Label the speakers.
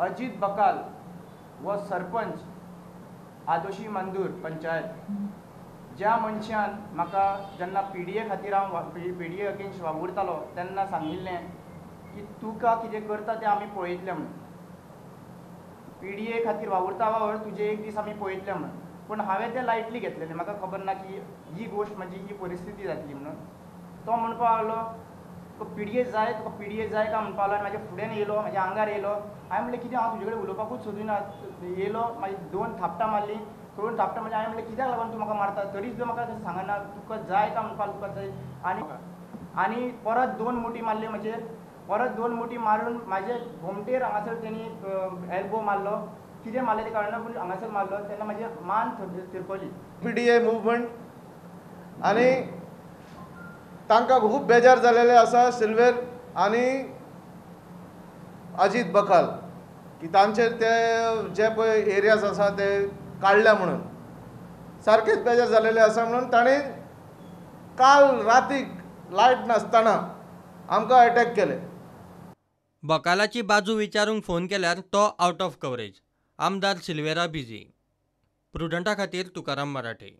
Speaker 1: अजित बकाल व सरपंच आदोशी मंदूर पंचायत ज्या मनशान म्हाका जेन्ना PDA खातीर हांव PDA अगेन्स्ट वावुरतालो तेन्ना सांगिल्लें की तुका कितें करता तें आमी पळयतलें म्हणून. PDA खातीर वावुरता वावर तुजे एक दीस आमी पळयतले म्हणून. पूण हांवें तें लायटली घेतलेलें. म्हाका खबर ना की ही गोश्ट म्हणजे ही परिस्थिती जातली म्हणून. तो म्हणपा लागलो तुका PDA जाय, तुका PDA जाय काय म्हणपा लागलो. म्हाज्या फुड्यान येयलो, म्हाज्या आंगार येयलो. हांवें म्हणलें कितें हांव तुजे कडेन उलोवपाकूच सोदिना. येयलो मागीर 2 थापटां मारली. 2 थापटां म्हणजे हांवें म्हणलें कित्याक लागून तूं म्हाका मारता, तरी सुद्दां म्हाका सांगना तुका जाय काय म्हणपा तुका जाय. आनी परत 2 मुठी मारले म्हजेर. परत 2 मुठी मारून म्हाजे घोमटेर हांगासर तेणी एल्बो मारलो. कितें मारलें तें कळना पूण हांगासर मारलो तेन्ना म्हाजी मान तिरपली.
Speaker 2: PDA मुवमेंट आनी तांकां खूब बेजार जालेले आसा सिल्वेर आनी अजीत बकाल की तांचेर ते जे पळय एरियाज आसा ते काडल्या म्हणून सारकेच बेजार जालेले आसा म्हणून ताणें काल रातीक लायट नासतना आमकां अटॅक केले.
Speaker 3: बकालाची बाजू विचारूंक फोन केल्यार तो आउट ऑफ कवरेज. आमदार सिल्वेरा बिजी. प्रुडंटा खातीर तुकाराम मराठे.